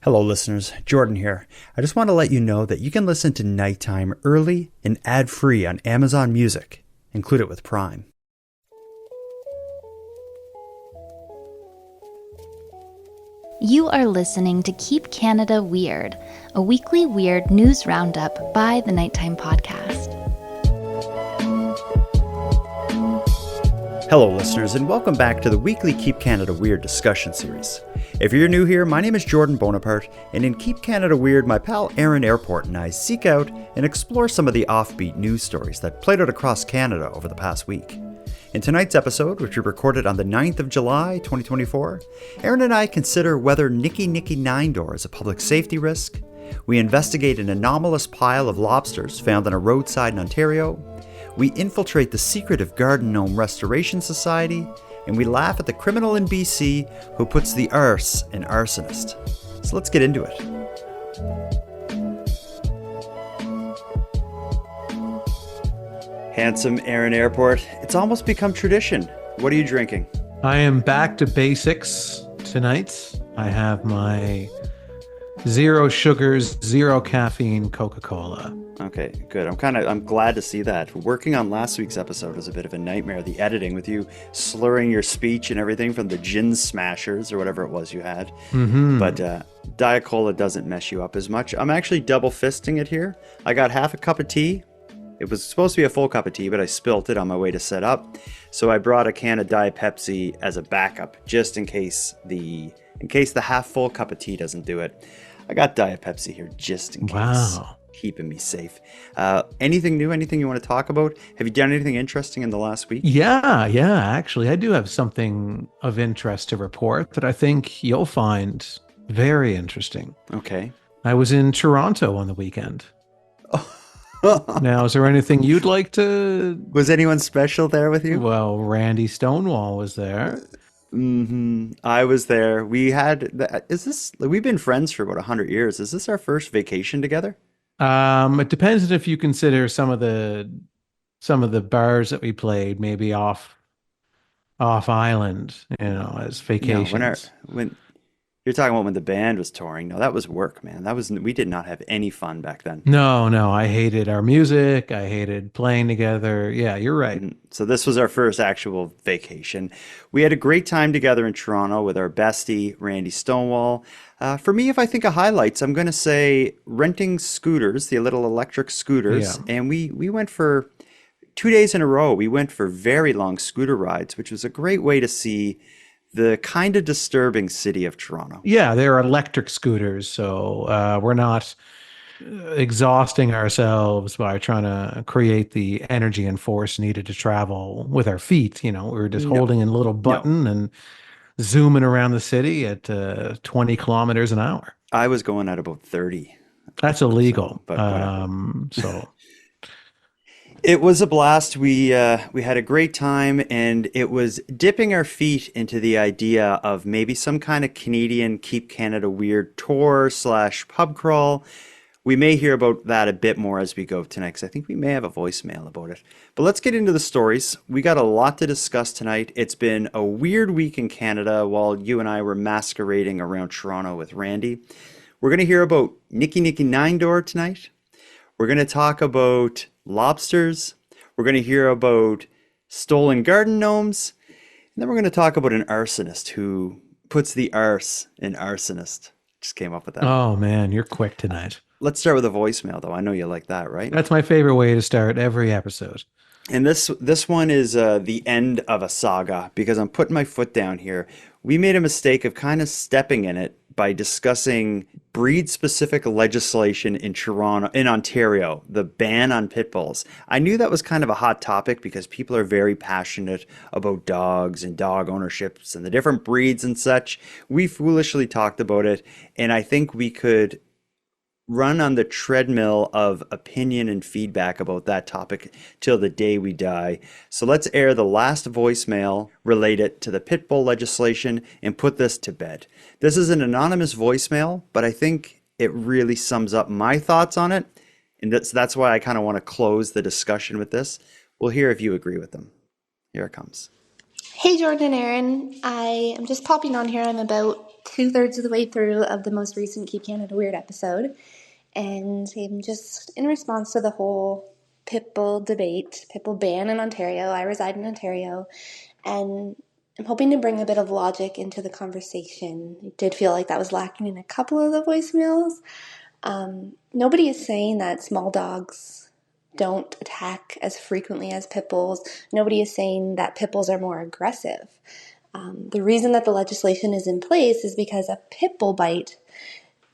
Hello listeners, Jordan here. I just want to let you know that you can listen to Nighttime early and ad-free on Amazon Music. Include it with Prime. You are listening to Keep Canada Weird, a weekly weird news roundup by the Nighttime Podcast. Hello listeners, and welcome back to the weekly Keep Canada Weird discussion series. If you're new here, my name is Jordan Bonaparte, and in Keep Canada Weird, my pal Aaron Airport and I seek out and explore some of the offbeat news stories that played out across Canada over the past week. In tonight's episode, which we recorded on the 9th of July, 2024, Aaron and I consider whether Nicky 9 door is a public safety risk. We investigate an anomalous pile of lobsters found on a roadside in Ontario. We infiltrate the secretive Garden Gnome Restoration Society, and we laugh at the criminal in BC who puts the arse in arsonist. So let's get into it. Handsome Aaron Airport, it's almost become tradition. What are you drinking? I am back to basics tonight. I have my 0 sugars, 0 caffeine Coca-Cola. Okay, good. I'm glad to see that. Working on last week's episode was a bit of a nightmare. The editing with you slurring your speech and everything from the gin smashers or whatever it was you had. Mm-hmm. But Diet Cola doesn't mess you up as much. I'm actually double fisting it here. I got half a cup of tea. It was supposed to be a full cup of tea, but I spilt it on my way to set up. So I brought a can of Diet Pepsi as a backup, just in case the half full cup of tea doesn't do it. I got Diet Pepsi here just in case. Wow. Keeping me safe. Anything new? Anything you want to talk about? Have you done anything interesting in the last week? Yeah. Actually, I do have something of interest to report that I think you'll find very interesting. Okay. I was in Toronto on the weekend. Now, is there anything you'd like to... Was anyone special there with you? Well, Randy Stonewall was there. Mm-hmm. I was there. We've been friends for about 100 years. Is this our first vacation together? It depends on if you consider some of the bars that we played maybe off island, as vacations. No, when you're talking about when the band was touring, no, that was work, man. We did not have any fun back then. No, I hated our music. I hated playing together. Yeah, you're right. So this was our first actual vacation. We had a great time together in Toronto with our bestie, Randy Stonewall. For me, if I think of highlights, I'm going to say renting scooters, the little electric scooters. Yeah. And we went for 2 days in a row. We went for very long scooter rides, which was a great way to see the kind of disturbing city of Toronto. Yeah, they're electric scooters. So we're not exhausting ourselves by trying to create the energy and force needed to travel with our feet. We were just holding in a little button and zooming around the city at 20 kilometers an hour. I was going at about 30. That's illegal. So it was a blast. We had a great time, and it was dipping our feet into the idea of maybe some kind of Canadian Keep Canada Weird tour / pub crawl. We may hear about that a bit more as we go tonight, because I think we may have a voicemail about it. But let's get into the stories. We got a lot to discuss tonight. It's been a weird week in Canada while you and I were masquerading around Toronto with Randy. We're going to hear about Nicky 9 door tonight. We're going to talk about lobsters. We're going to hear about stolen garden gnomes. And then we're going to talk about an arsonist who puts the arse in arsonist. Just came up with that. Oh, man, you're quick tonight. Let's start with a voicemail, though. I know you like that, right? That's my favorite way to start every episode. And this one is the end of a saga, because I'm putting my foot down here. We made a mistake of kind of stepping in it by discussing breed-specific legislation in Ontario, the ban on pit bulls. I knew that was kind of a hot topic because people are very passionate about dogs and dog ownerships and the different breeds and such. We foolishly talked about it, and I think we could run on the treadmill of opinion and feedback about that topic till the day we die. So let's air the last voicemail related to the pit bull legislation and put this to bed. This is an anonymous voicemail, but I think it really sums up my thoughts on it. And that's why I kind of want to close the discussion with this. We'll hear if you agree with them. Here it comes. Hey Jordan and Aaron, I am just popping on here. I'm about 2/3 of the way through of the most recent Keep Canada Weird episode, and I'm just in response to the whole pit bull debate, pit bull ban in Ontario. I reside in Ontario, and I'm hoping to bring a bit of logic into the conversation. It did feel like that was lacking in a couple of the voicemails. Nobody is saying that small dogs don't attack as frequently as pit bulls. Nobody is saying that pit bulls are more aggressive. The reason that the legislation is in place is because a pit bull bite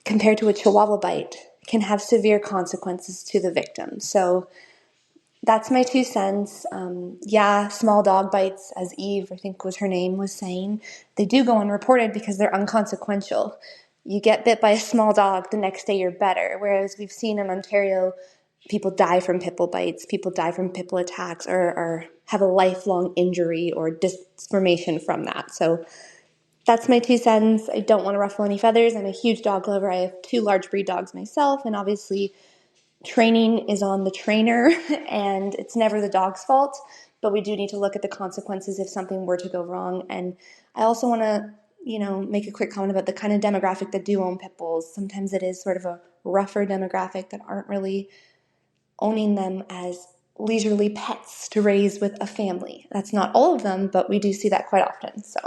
compared to a chihuahua bite can have severe consequences to the victim. So that's my 2 cents. Yeah, small dog bites, as Eve, I think was her name, was saying, they do go unreported because they're unconsequential. You get bit by a small dog, the next day you're better. Whereas we've seen in Ontario, people die from pit bull bites, people die from pit bull attacks, or have a lifelong injury or disformation from that. So that's my 2 cents. I don't want to ruffle any feathers. I'm a huge dog lover. I have 2 large breed dogs myself, and obviously training is on the trainer and it's never the dog's fault, but we do need to look at the consequences if something were to go wrong. And I also want to, make a quick comment about the kind of demographic that do own pit bulls. Sometimes it is sort of a rougher demographic that aren't really owning them as leisurely pets to raise with a family. That's not all of them, but we do see that quite often. So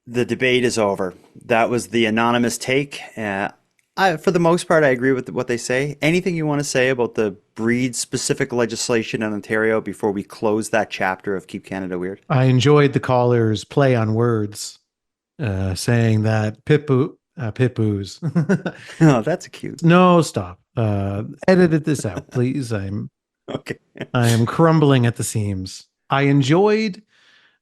The debate is over. That was the anonymous take. For the most part, I agree with what they say. Anything you want to say about the breed-specific legislation in Ontario before we close that chapter of Keep Canada Weird? I enjoyed the caller's play on words, saying that pit boos. Oh, that's cute. No, stop. Edited this out, please. Okay. I am crumbling at the seams. I enjoyed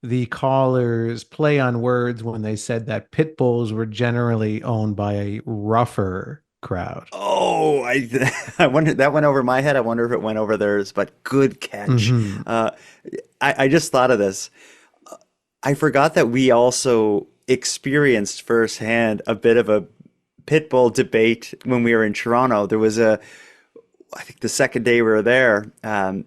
the callers play on words when they said that pit bulls were generally owned by a rougher crowd. Oh, I wonder, that went over my head. I wonder if it went over theirs, but good catch. Mhm. I just thought of this. I forgot that we also experienced firsthand a bit of a pit bull debate when we were in Toronto. There was I think the second day we were there,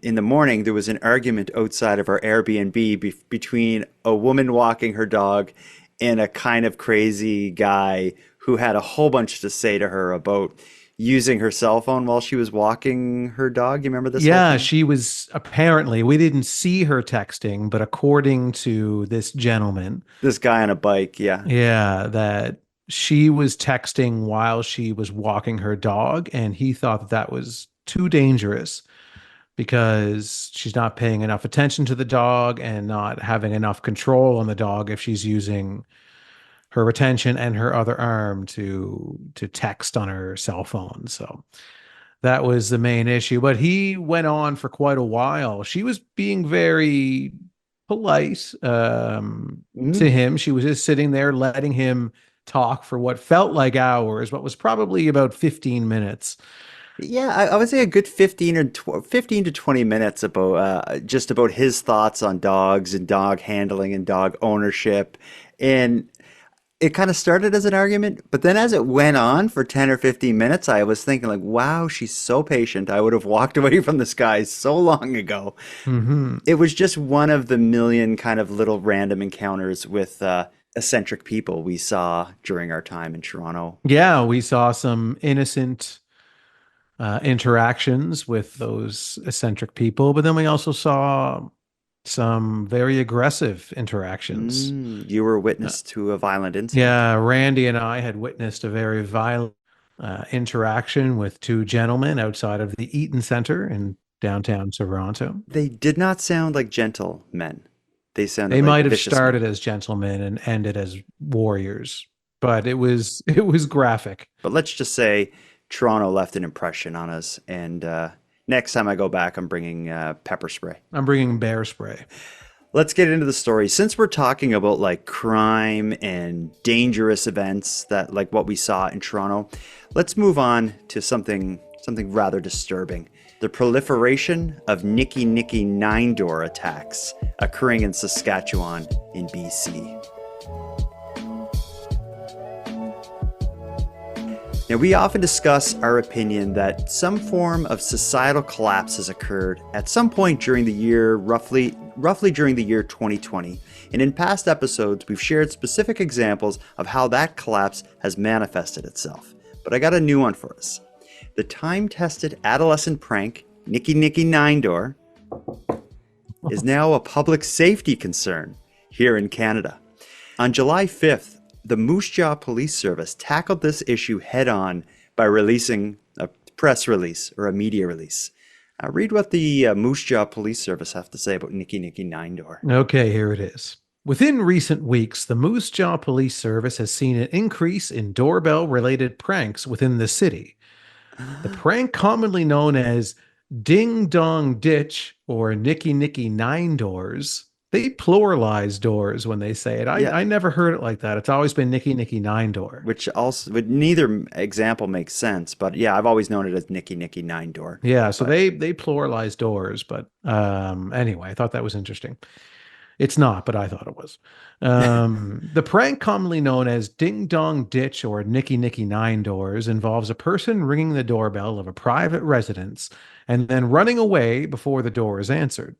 in the morning, there was an argument outside of our Airbnb between a woman walking her dog and a kind of crazy guy who had a whole bunch to say to her about using her cell phone while she was walking her dog. You remember this whole Yeah, thing? she was apparently, we didn't see her texting, but according to this gentleman, This guy on a bike, yeah. yeah, that she was texting while she was walking her dog, and he thought that that was too dangerous because she's not paying enough attention to the dog and not having enough control on the dog if she's using her attention and her other arm to text on her cell phone. So that was the main issue. But he went on for quite a while. She was being very polite to Mm. him. She was just sitting there letting him talk for what felt like hours, but was probably about 15 minutes. Yeah, I would say a good 15 to 20 minutes about just about his thoughts on dogs and dog handling and dog ownership. And it kind of started as an argument, but then as it went on for 10 or 15 minutes, I was thinking like, wow, she's so patient. I would have walked away from this guy so long ago. Hmm. It was just one of the million kind of little random encounters with eccentric people we saw during our time in Toronto. Yeah, we saw some innocent interactions with those eccentric people, but then we also saw some very aggressive interactions. You were Uh, witness to a violent incident. yeah, Randy and I had witnessed a very violent interaction with 2 gentlemen outside of the Eaton Center in downtown Toronto. They did not sound like gentlemen. They sounded They like might have vicious men. started as gentlemen and ended as warriors, but it was graphic. But let's just say Toronto left an impression on us. And next time I go back, I'm bringing pepper spray. I'm bringing bear spray. Let's get into the story. Since we're talking about like crime and dangerous events that like what we saw in Toronto, let's move on to something rather disturbing. The proliferation of nicky 9-door attacks occurring in Saskatchewan in BC. Now, we often discuss our opinion that some form of societal collapse has occurred at some point during the year, roughly during the year 2020, and in past episodes we've shared specific examples of how that collapse has manifested itself. But I got a new one for us. The time-tested adolescent prank, Nicky 9 Door, is now a public safety concern here in Canada. On July 5th, the Moose Jaw Police Service tackled this issue head-on by releasing a press release or a media release. Read what the Moose Jaw Police Service have to say about Nicky 9 Door. Okay, here it is. Within recent weeks, the Moose Jaw Police Service has seen an increase in doorbell-related pranks within the city. The prank, commonly known as Ding Dong Ditch or Nicky 9 Doors, they pluralize doors when they say it. I never heard it like that. It's always been Nicky 9 Door. Which also, neither example makes sense, but yeah, I've always known it as Nicky 9 Door. Yeah, so they pluralize doors, but anyway, I thought that was interesting. It's not, but I thought it was. The prank, commonly known as Ding Dong Ditch or Nicky 9 Doors, involves a person ringing the doorbell of a private residence and then running away before the door is answered.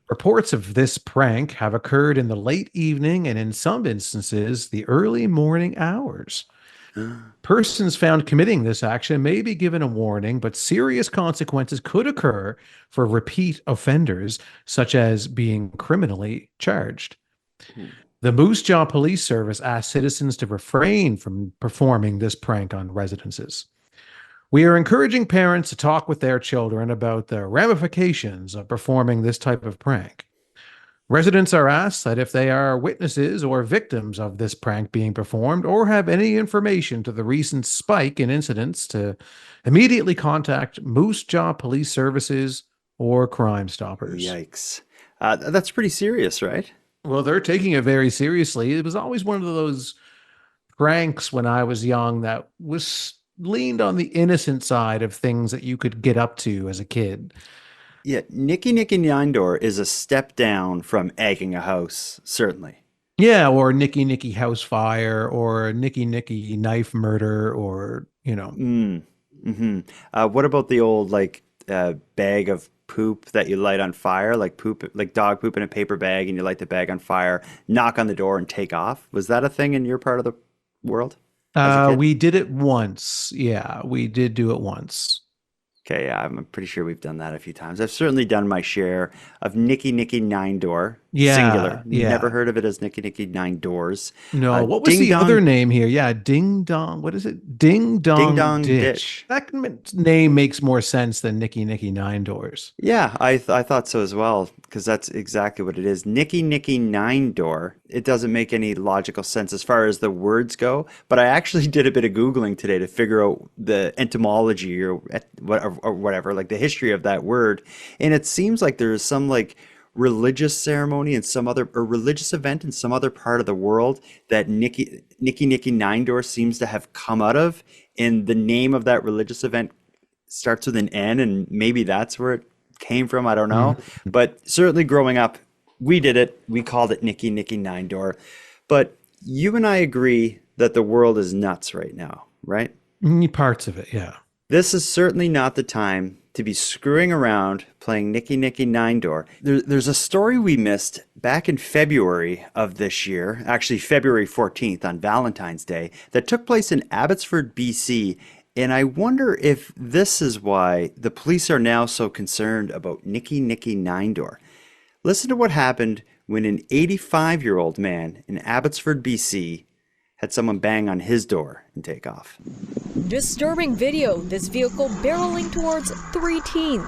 Reports of this prank have occurred in the late evening and in some instances, the early morning hours. Persons found committing this action may be given a warning, but serious consequences could occur for repeat offenders, such as being criminally charged. The Moose Jaw Police Service asked citizens to refrain from performing this prank on residences. We are encouraging parents to talk with their children about the ramifications of performing this type of prank. Residents are asked that if they are witnesses or victims of this prank being performed or have any information to the recent spike in incidents to immediately contact Moose Jaw Police Services or Crime Stoppers. Yikes. That's pretty serious, right? Well, they're taking it very seriously. It was always one of those pranks when I was young that was leaned on the innocent side of things that you could get up to as a kid. Yeah, Nicky 9 Door is a step down from egging a house, certainly. Yeah, or Nicky house fire, or Nicky knife murder, or, you know. What about the old, bag of poop that you light on fire, like dog poop in a paper bag, and you light the bag on fire, knock on the door, and take off? Was that a thing in your part of the world? We did it once. Yeah, we did do it once. Okay, yeah, I'm pretty sure we've done that a few times. I've certainly done my share of Nicky 9 Door, singular. Yeah. Never heard of it as Nicky 9 Doors. No, what was the other name here? Yeah, Ding Dong. What is it? Ding Dong Ditch. That name makes more sense than Nicky 9 Doors. Yeah, I thought so as well, because that's exactly what it is. Nicky 9 Door. It doesn't make any logical sense as far as the words go, but I actually did a bit of Googling today to figure out the etymology or whatever, like the history of that word. And it seems like there's some religious ceremony in some other, or religious event in some other part of the world that Nicky 9 Door seems to have come out of. And the name of that religious event starts with an N, and maybe that's where it came from. I don't know. But certainly growing up, we did it. We called it Nicky 9 Door. But you and I agree that the world is nuts right now, right? Parts of it, yeah. This is certainly not the time to be screwing around playing Nicky 9 Door. There's a story we missed back in February of this year, actually February 14th on Valentine's Day, that took place in Abbotsford, BC. And I wonder if this is why the police are now so concerned about Nicky 9 Door. Listen to what happened when an 85-year-old man in Abbotsford, BC had someone bang on his door and take off. Disturbing video, this vehicle barreling towards 3 teens.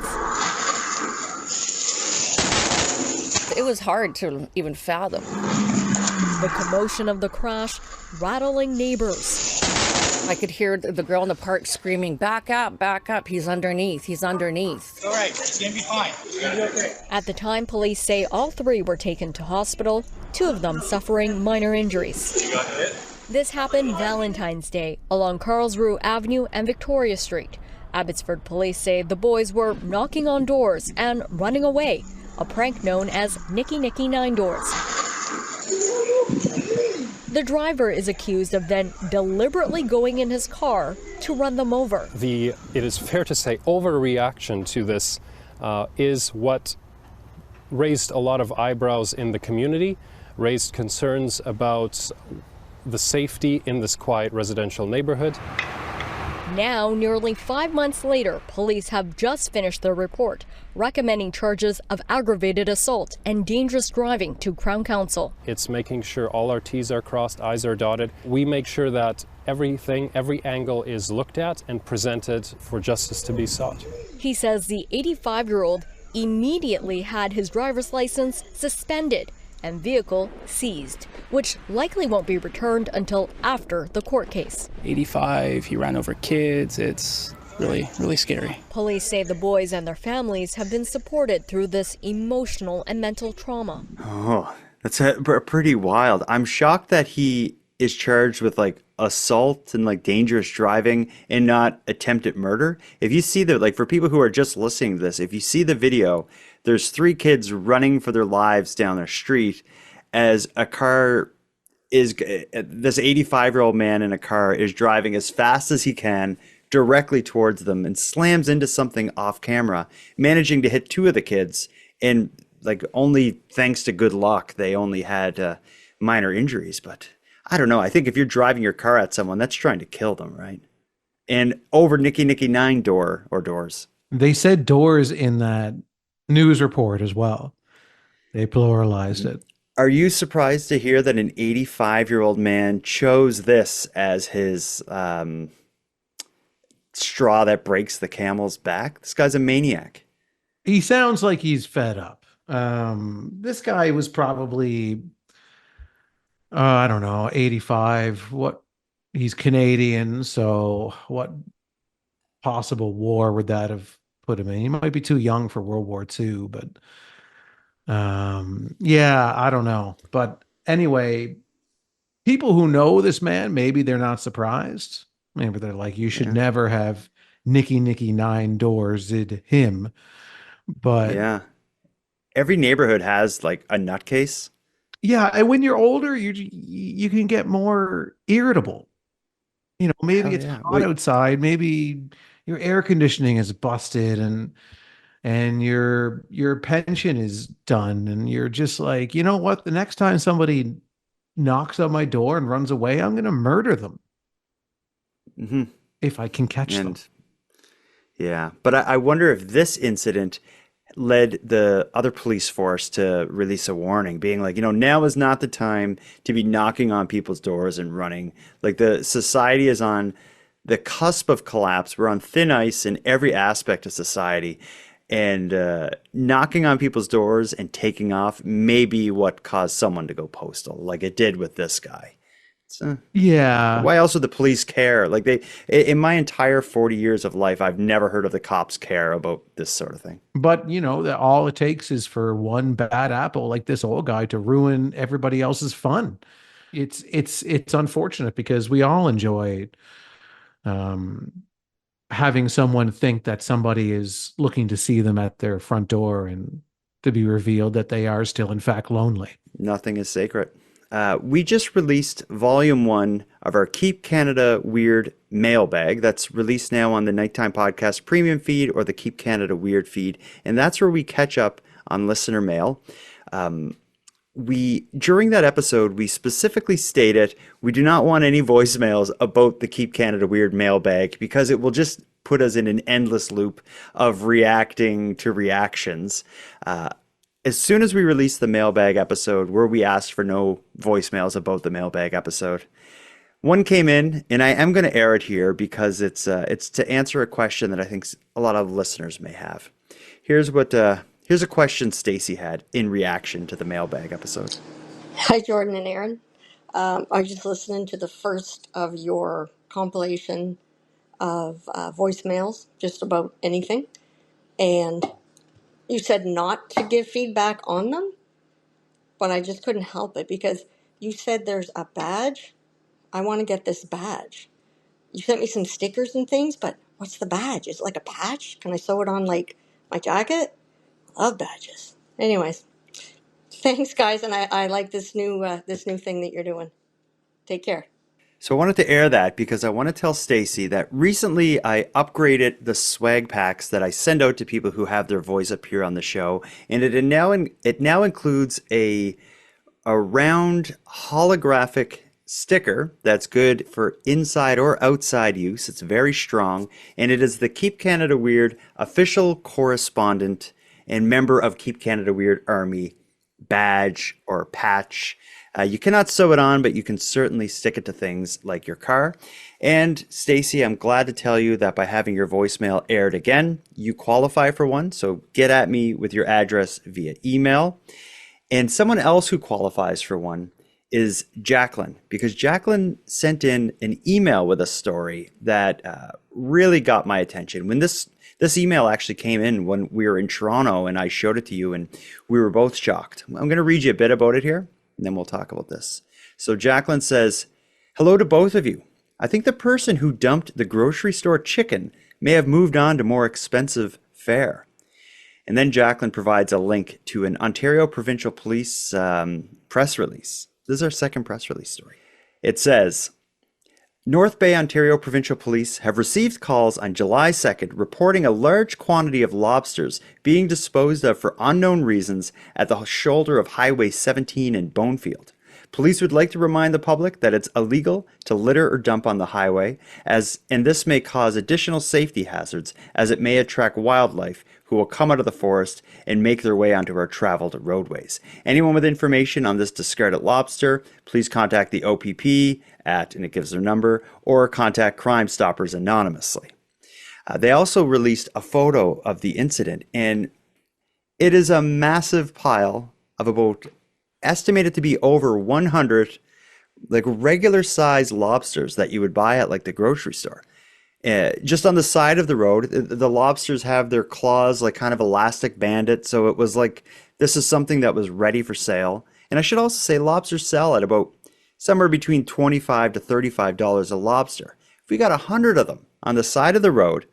It was hard to even fathom. The commotion of the crash, rattling neighbors. I could hear the girl in the park screaming, back up, he's underneath. All right, it's gonna be fine. It's gonna be okay. At the time, police say all 3 were taken to hospital, 2 of them suffering minor injuries. You got hit? This happened Valentine's Day along Carlsruhe Avenue and Victoria Street. Abbotsford police say the boys were knocking on doors and running away, a prank known as Nicky 9 Doors. The driver is accused of then deliberately going in his car to run them over. It is fair to say overreaction to this is what raised a lot of eyebrows in the community. raised concerns about the safety in this quiet residential neighborhood. Now, nearly 5 months later, police have just finished their report, recommending charges of aggravated assault and dangerous driving to Crown Counsel. It's making sure all our T's are crossed, I's are dotted. We make sure that everything, every angle is looked at and presented for justice to be sought. He says the 85-year-old immediately had his driver's license suspended and vehicle seized, which likely won't be returned until after the court case. 85, he ran over kids. It's really, really scary. Police say the boys and their families have been supported through this emotional and mental trauma. Oh, that's pretty wild. I'm shocked that he is charged with like assault and like dangerous driving and not attempted murder. If you see for people who are just listening to this, if you see the video, there's 3 kids running for their lives down the street as a car is, this 85-year-old man in a car is driving as fast as he can directly towards them and slams into something off camera, managing to hit 2 of the kids. And like only thanks to good luck, they only had minor injuries. But I don't know. I think if you're driving your car at someone, that's trying to kill them, right? And over Nicky 9 doors. They said doors in that news report as well. They pluralized it. Are you surprised to hear that an 85-year-old man chose this as his straw that breaks the camel's back? This guy's a maniac. He sounds like he's fed up. This guy was probably, I don't know, 85. He's Canadian, so what possible war would that have put him in? He might be too young for World War II, but yeah, I don't know. But anyway, people who know this man, maybe they're not surprised. Maybe they're like, you should never have Nicky 9 doors did him. But yeah, every neighborhood has like a nutcase. Yeah, and when you're older, you can get more irritable. You know, maybe it's hot outside, maybe your air conditioning is busted and your pension is done, and you're just like, you know what? The next time somebody knocks on my door and runs away, I'm going to murder them if I can catch them. Yeah, but I wonder if this incident led the other police force to release a warning, being like, now is not the time to be knocking on people's doors and running. Like, the society is on the cusp of collapse. We're on thin ice in every aspect of society. And knocking on people's doors and taking off may be what caused someone to go postal, like it did with this guy. Yeah. Why else would the police care? Like, in my entire 40 years of life, I've never heard of the cops care about this sort of thing. But, all it takes is for one bad apple like this old guy to ruin everybody else's fun. It's unfortunate because we all enjoy having someone think that somebody is looking to see them at their front door and to be revealed that they are still, in fact, lonely. Nothing is sacred. We just released volume 1 of our Keep Canada Weird mailbag. That's released now on the Nighttime Podcast premium feed or the Keep Canada Weird feed. And that's where we catch up on listener mail. During that episode, we specifically stated we do not want any voicemails about the Keep Canada Weird mailbag because it will just put us in an endless loop of reacting to reactions. As soon as we released the mailbag episode where we asked for no voicemails about the mailbag episode, one came in, and I am going to air it here because it's to answer a question that I think a lot of listeners may have. Here's a question Stacy had in reaction to the mailbag episode. Hi, Jordan and Aaron. I was just listening to the first of your compilation of voicemails, just about anything, and you said not to give feedback on them, but I just couldn't help it because you said there's a badge. I want to get this badge. You sent me some stickers and things, but what's the badge? Is it like a patch? Can I sew it on like my jacket? I love badges. Anyways, thanks guys, and I like this new thing that you're doing. Take care. So I wanted to air that because I want to tell Stacy that recently I upgraded the swag packs that I send out to people who have their voice appear on the show, and it now includes a a round holographic sticker that's good for inside or outside use. It's very strong, and it is the Keep Canada Weird official correspondent and member of Keep Canada Weird Army badge or patch. You cannot sew it on, but you can certainly stick it to things like your car. And Stacy, I'm glad to tell you that by having your voicemail aired again, you qualify for one. So get at me with your address via email. And someone else who qualifies for one is Jacqueline, because Jacqueline sent in an email with a story that really got my attention. When this email actually came in when we were in Toronto, and I showed it to you, and we were both shocked. I'm going to read you a bit about it here, and then we'll talk about this. So Jacqueline says, "Hello to both of you. I think the person who dumped the grocery store chicken may have moved on to more expensive fare." And then Jacqueline provides a link to an Ontario Provincial Police press release. This is our second press release story. It says, North Bay, Ontario Provincial Police have received calls on July 2nd reporting a large quantity of lobsters being disposed of for unknown reasons at the shoulder of Highway 17 in Bonefield. Police would like to remind the public that it's illegal to litter or dump on the highway, and this may cause additional safety hazards as it may attract wildlife who will come out of the forest and make their way onto our traveled roadways. Anyone with information on this discarded lobster, please contact the OPP at, and it gives their number, or contact Crime Stoppers anonymously. They also released a photo of the incident, and it is a massive pile of about estimated to be over 100 like regular size lobsters that you would buy at like the grocery store. Just on the side of the road, the lobsters have their claws like kind of elastic banded. So it was like, this is something that was ready for sale. And I should also say lobsters sell at about somewhere between $25 to $35 a lobster. If we got 100 of them on the side of the road,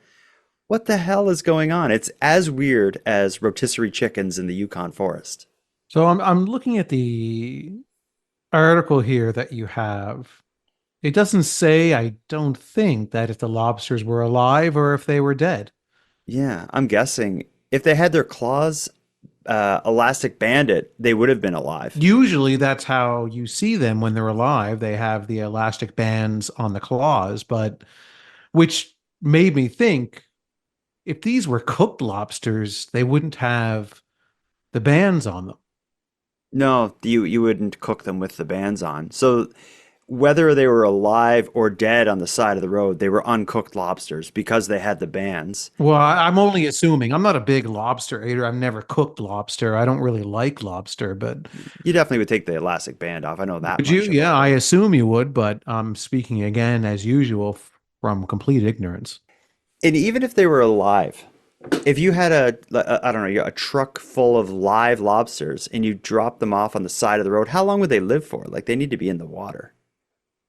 what the hell is going on? It's as weird as rotisserie chickens in the Yukon forest. So I'm looking at the article here that you have. It doesn't say, I don't think, that if the lobsters were alive or if they were dead. Yeah, I'm guessing if they had their claws elastic banded, they would have been alive. Usually that's how you see them when they're alive. They have the elastic bands on the claws, but which made me think if these were cooked lobsters, they wouldn't have the bands on them. No, you wouldn't cook them with the bands on. So whether they were alive or dead on the side of the road, they were uncooked lobsters because they had the bands. Well, I'm only assuming. I'm not a big lobster eater. I've never cooked lobster. I don't really like lobster, but You definitely would take the elastic band off. I know that would much you? about Yeah, it. I assume you would, but I'm speaking again, as usual, from complete ignorance. And even if they were alive, if you had I don't know, a truck full of live lobsters and you dropped them off on the side of the road, how long would they live for? Like they need to be in the water.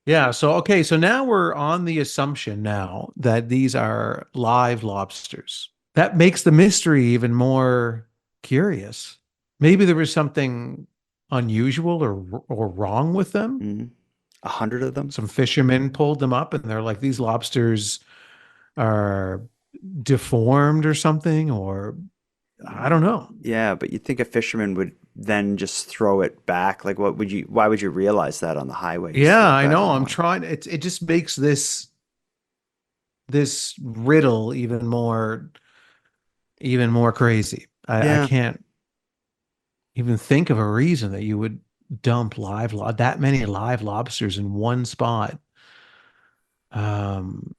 Yeah, so okay, so now we're on the assumption now that these are live lobsters. That makes the mystery even more curious. Maybe there was something unusual or wrong with them. Mm-hmm. 100 of them? Some fishermen pulled them up and they're like, these lobsters are deformed or something, or I don't know. Yeah, but you'd think a fisherman would then just throw it back. Like, why would you realize that on the highway? Just Yeah, throw it I back in know. the I'm water. trying. It just makes this riddle even more crazy. I Yeah. can't even think of a reason that you would dump that many live lobsters in one spot. Um,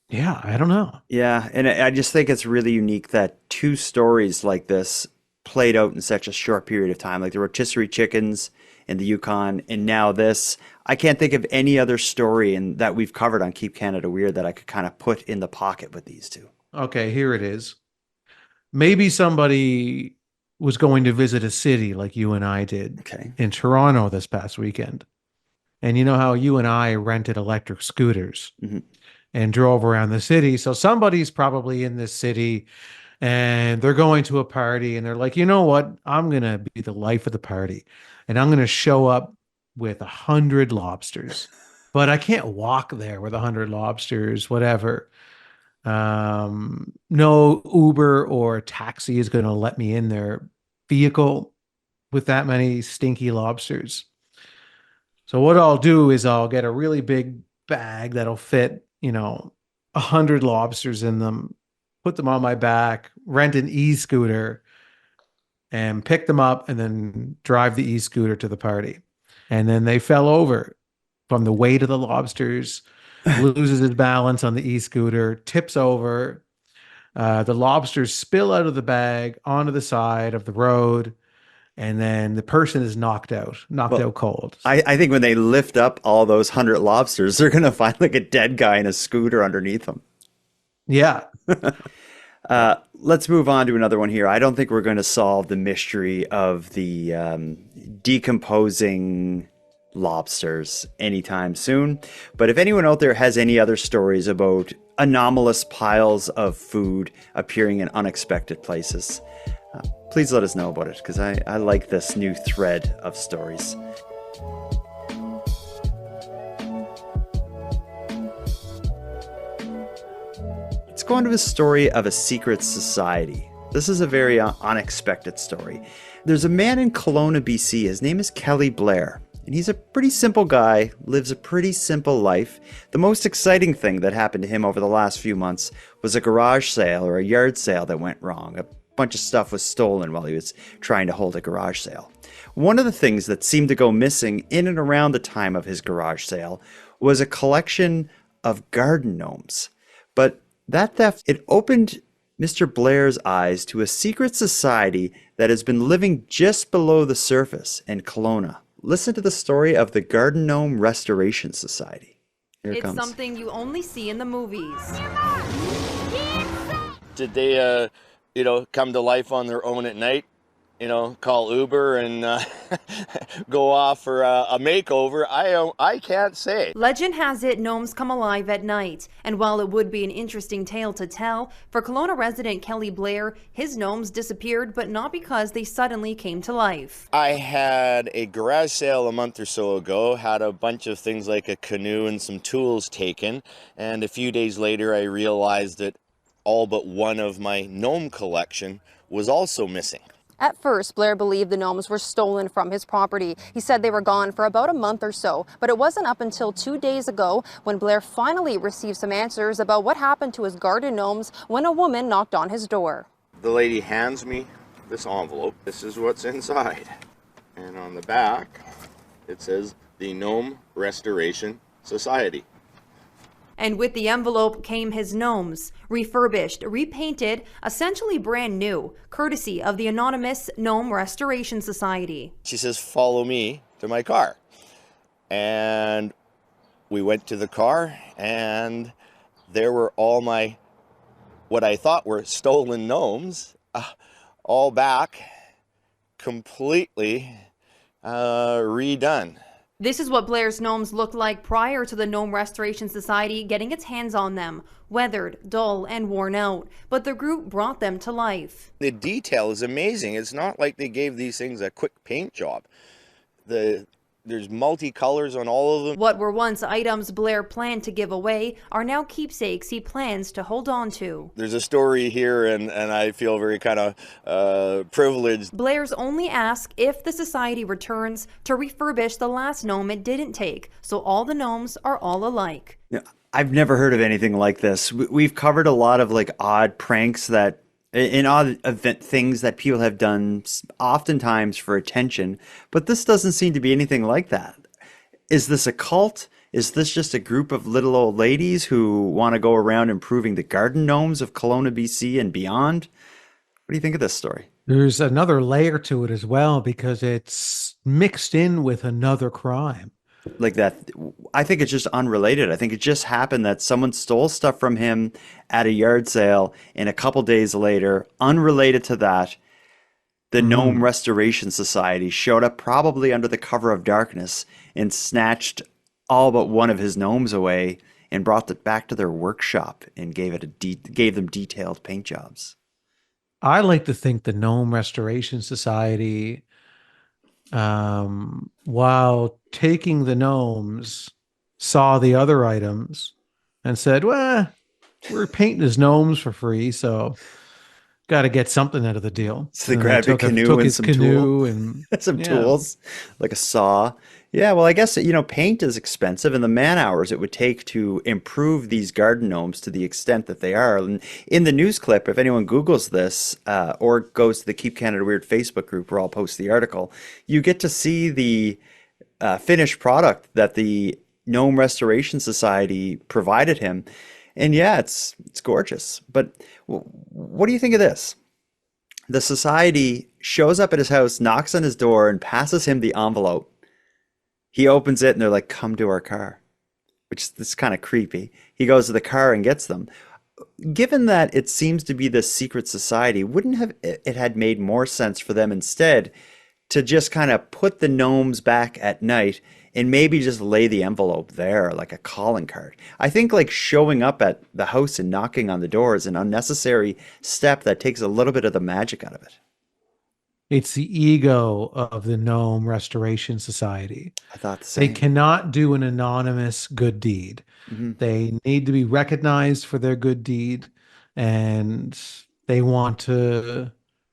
yeah, I don't know. Yeah, and I just think it's really unique that two stories like this played out in such a short period of time, like the rotisserie chickens in the Yukon, and now this. I can't think of any other story that we've covered on Keep Canada Weird that I could kind of put in the pocket with these two. Okay, here it is. Maybe somebody was going to visit a city like you and I did Okay. in Toronto this past weekend. And you know how you and I rented electric scooters Hmm. and drove around the city. So somebody's probably in this city and they're going to a party and they're like, you know what? I'm going to be the life of the party and I'm going to show up with 100 lobsters, but I can't walk there with 100 lobsters, whatever. No Uber or taxi is going to let me in their vehicle. with that many stinky lobsters. So what I'll do is I'll get a really big bag that'll fit, 100 lobsters in them, put them on my back, rent an e-scooter, and pick them up, and then drive the e-scooter to the party. And then they fell over from the weight of the lobsters, loses his balance on the e-scooter, tips over. The lobsters spill out of the bag onto the side of the road, and then the person is knocked Well, out cold. I think when they lift up all those 100 lobsters, they're gonna find like a dead guy in a scooter underneath them. Yeah. Let's move on to another one here. I don't think we're going to solve the mystery of the decomposing lobsters anytime soon. But if anyone out there has any other stories about anomalous piles of food appearing in unexpected places, please let us know about it, because I like this new thread of stories. Let's go on to a story of a secret society. This is a very unexpected story. There's a man in Kelowna, BC. His name is Kelly Blair, and he's a pretty simple guy, lives a pretty simple life. The most exciting thing that happened to him over the last few months was a garage sale or a yard sale that went wrong. A bunch of stuff was stolen while he was trying to hold a garage sale. One of the things that seemed to go missing in and around the time of his garage sale was a collection of garden gnomes. But that theft, it opened Mr. Blair's eyes to a secret society that has been living just below the surface in Kelowna. Listen to the story of the Garden Gnome Restoration Society. Here it comes. It's something you only see in the movies. Did they, come to life on their own at night? Call Uber and go off for a makeover? I can't say. Legend has it gnomes come alive at night. And while it would be an interesting tale to tell, for Kelowna resident Kelly Blair, his gnomes disappeared, but not because they suddenly came to life. I had a garage sale a month or so ago, had a bunch of things like a canoe and some tools taken, and a few days later I realized that all but one of my gnome collection was also missing. At first, Blair believed the gnomes were stolen from his property. He said they were gone for about a month or so, but it wasn't up until 2 days ago when Blair finally received some answers about what happened to his garden gnomes when a woman knocked on his door. The lady hands me this envelope. This is what's inside. And on the back, it says the Gnome Restoration Society. And with the envelope came his gnomes, refurbished, repainted, essentially brand new, courtesy of the anonymous Gnome Restoration Society. She says, follow me to my car. And we went to the car, and there were all my, what I thought were stolen gnomes, all back, completely redone. This is what Blair's gnomes looked like prior to the Gnome Restoration Society getting its hands on them, weathered, dull, and worn out, but the group brought them to life. The detail is amazing. It's not like they gave these things a quick paint job. There's multicolors on all of them. What were once items Blair planned to give away are now keepsakes he plans to hold on to. There's a story here, and I feel very kind of privileged. Blair's only ask if the society returns to refurbish the last gnome it didn't take, so all the gnomes are all alike. Yeah, I've never heard of anything like this. We've covered a lot of like odd pranks that in odd event things that people have done oftentimes for attention, but this doesn't seem to be anything like that. Is this a cult? Is this just a group of little old ladies who want to go around improving the garden gnomes of Kelowna, BC and beyond? What do you think of this story? There's another layer to it as well, because it's mixed in with another crime. Like that, I think it's just unrelated. I think it just happened that someone stole stuff from him at a yard sale, and a couple days later, unrelated to that, the Gnome Restoration Society showed up probably under the cover of darkness and snatched all but one of his gnomes away and brought it back to their workshop and gave them detailed paint jobs. I like to think the Gnome Restoration Society, while taking the gnomes, saw the other items and said, well, we're painting his gnomes for free, so got to get something out of the deal. So they And grabbed a canoe took and his some tool, canoe and some yeah. tools, like a saw. Yeah, well, I guess, paint is expensive and the man hours it would take to improve these garden gnomes to the extent that they are. And in the news clip, if anyone Googles this or goes to the Keep Canada Weird Facebook group where I'll post the article, you get to see the finished product that the Gnome Restoration Society provided him. And yeah, it's gorgeous. But what do you think of this? The society shows up at his house, knocks on his door, and passes him the envelope. He opens it and they're like, come to our car, which is kind of creepy. He goes to the car and gets them. Given that it seems to be this secret society, wouldn't have it had made more sense for them instead to just kind of put the gnomes back at night and maybe just lay the envelope there like a calling card? I think like showing up at the house and knocking on the door is an unnecessary step that takes a little bit of the magic out of it. It's the ego of the Gnome Restoration Society. I thought the They same. cannot do an anonymous good deed. Mhm. They need to be recognized for their good deed, and they want to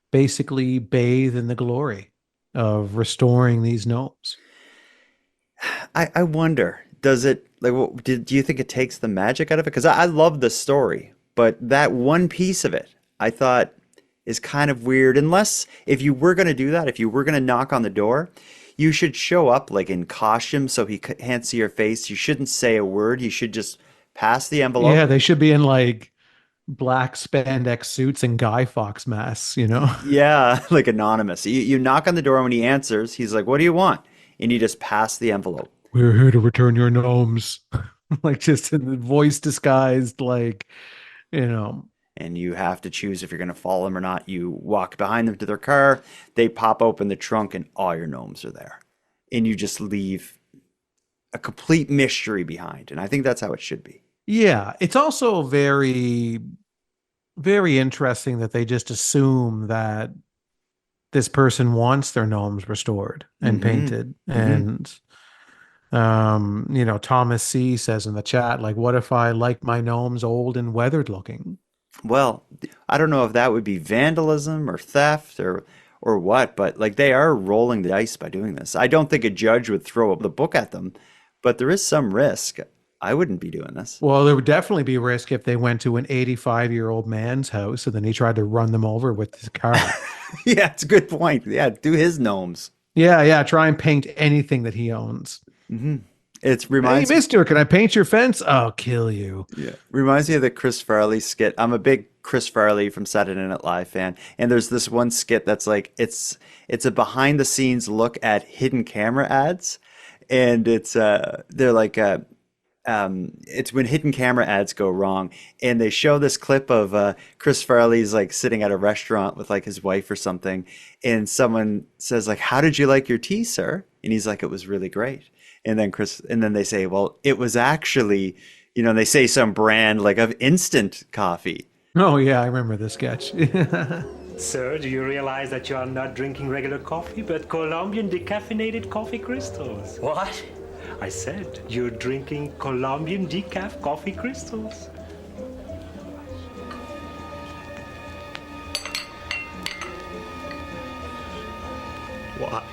basically bathe in the glory of restoring these gnomes. I wonder, does it like do you think it takes the magic out of it? Because I love the story, but that one piece of it I thought is kind of weird. Unless if you were going to do that, if you were going to knock on the door, you should show up like in costume so he can't see your face. You shouldn't say a word. You should just pass the envelope. Yeah, they should be in like black spandex suits and Guy Fawkes masks, Yeah, like anonymous. You knock on the door, and when he answers, he's like, "What do you want?" And you just pass the envelope. We're here to return your gnomes. Like just in the voice disguised, like, And you have to choose if you're going to follow them or not. You walk behind them to their car, they pop open the trunk, and all your gnomes are there. And you just leave a complete mystery behind. And I think that's how it should be. Yeah, it's also very, very interesting that they just assume that this person wants their gnomes restored and painted. And, Thomas C says in the chat, like, what if I like my gnomes old and weathered looking? Well, I don't know if that would be vandalism or theft or what, but like they are rolling the dice by doing this. I don't think a judge would throw the book at them, but there is some risk. I wouldn't be doing this. Well, there would definitely be risk if they went to an 85-year-old man's house and then he tried to run them over with his car. Yeah, it's a good point. Yeah, do his gnomes. Yeah, try and paint anything that he owns. It reminds Hey, mister, can I paint your fence? I'll kill you. Yeah. Reminds me of the Chris Farley skit. I'm a big Chris Farley from Saturday Night Live fan. And there's this one skit that's like, it's a behind the scenes look at hidden camera ads. And they're like, it's when hidden camera ads go wrong. And they show this clip of Chris Farley's like sitting at a restaurant with like his wife or something. And someone says like, how did you like your tea, sir? And he's like, it was really great. And then they say, well, it was actually, they say some brand like of instant coffee. Oh, yeah, I remember this sketch. Sir, do you realize that you are not drinking regular coffee, but Colombian decaffeinated coffee crystals? What? I said you're drinking Colombian decaf coffee crystals. Why,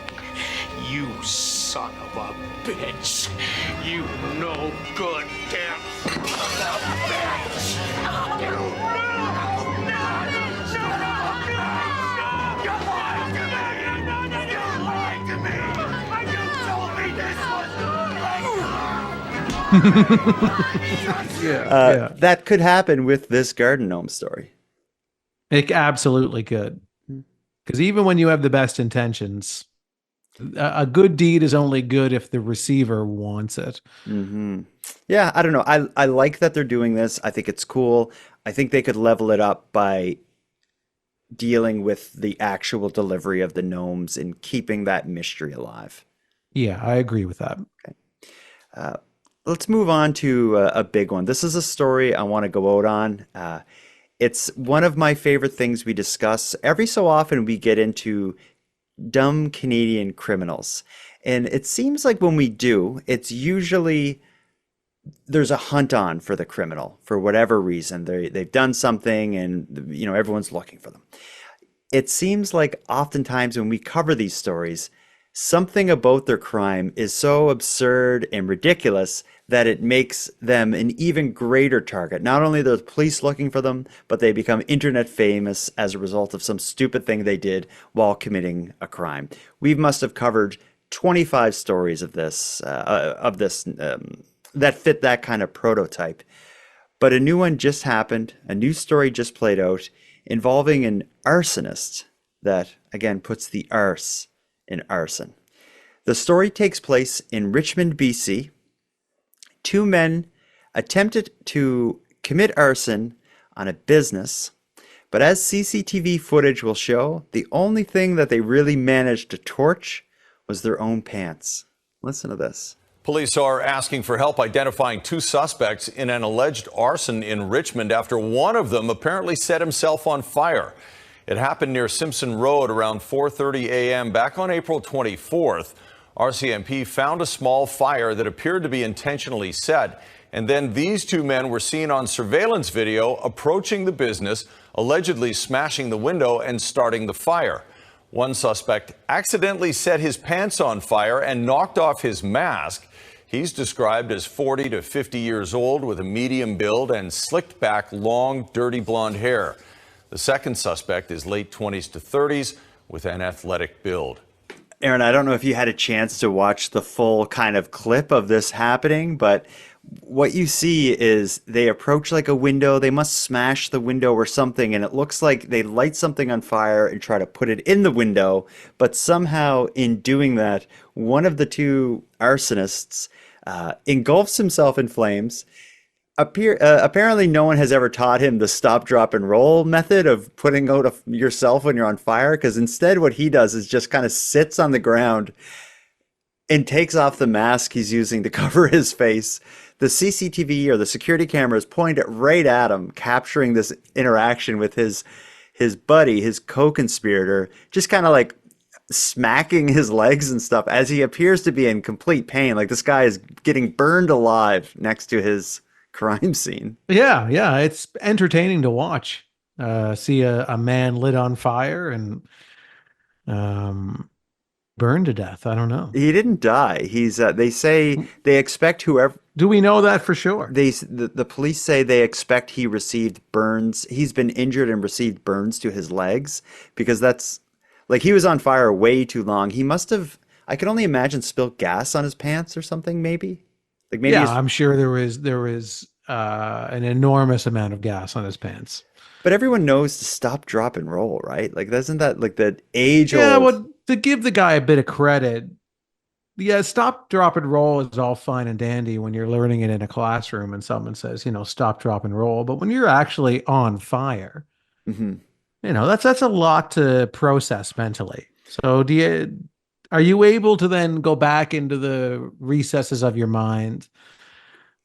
you son of a bitch. You no good damn son of a bitch. You lied to me. You lied to me. And you told me this was Yeah. That could happen with this garden gnome story. It absolutely could. Because even when you have the best intentions, a good deed is only good if the receiver wants it. Yeah, I don't know. I like that they're doing this. I think it's cool. I think they could level it up by dealing with the actual delivery of the gnomes and keeping that mystery alive. Yeah, I agree with that. Okay. Let's move on to a big one. This is a story I want to go out on. It's one of my favorite things we discuss. Every so often we get into dumb Canadian criminals. And it seems like when we do, it's usually there's a hunt on for the criminal for whatever reason. They've done something, and everyone's looking for them. It seems like oftentimes when we cover these stories, something about their crime is so absurd and ridiculous that it makes them an even greater target. Not only are the police looking for them, but they become internet famous as a result of some stupid thing they did while committing a crime. We must have covered 25 stories of this that fit that kind of prototype. But a new one just happened. A new story just played out involving an arsonist that, again, puts the arse in arson. The story takes place in Richmond, BC. Two men attempted to commit arson on a business, but as CCTV footage will show, the only thing that they really managed to torch was their own pants. Listen to this. Police are asking for help identifying two suspects in an alleged arson in Richmond after one of them apparently set himself on fire. It happened near Simpson Road around 4:30 a.m. back on April 24th. RCMP found a small fire that appeared to be intentionally set, and then these two men were seen on surveillance video approaching the business, allegedly smashing the window and starting the fire. One suspect accidentally set his pants on fire and knocked off his mask. He's described as 40 to 50 years old with a medium build and slicked back long, dirty blonde hair. The second suspect is late 20s to 30s with an athletic build. Aaron, I don't know if you had a chance to watch the full kind of clip of this happening, but what you see is they approach like a window. They must smash the window or something, and it looks like they light something on fire and try to put it in the window. But somehow in doing that, one of the two arsonists engulfs himself in flames. Apparently no one has ever taught him the stop, drop, and roll method of putting out yourself when you're on fire, because instead what he does is just kind of sits on the ground and takes off the mask he's using to cover his face. The CCTV or the security cameras point it right at him, capturing this interaction with his buddy, his co-conspirator, just kind of like smacking his legs and stuff as he appears to be in complete pain. Like this guy is getting burned alive next to his crime scene. Yeah, it's entertaining to watch. See a man lit on fire and burned to death. I don't know. He didn't die. He's they say they expect whoever. Do we know that for sure? The police say they expect he received burns. He's been injured and received burns to his legs, because that's like he was on fire way too long. He must have, I can only imagine, spilled gas on his pants or something, maybe. Like maybe yeah, I'm sure there was an enormous amount of gas on his pants. But everyone knows to stop, drop, and roll, right? Like, isn't that like the age old? Yeah, well, to give the guy a bit of credit, yeah, stop, drop, and roll is all fine and dandy when you're learning it in a classroom and someone says, stop, drop, and roll. But when you're actually on fire, that's a lot to process mentally. So are you able to then go back into the recesses of your mind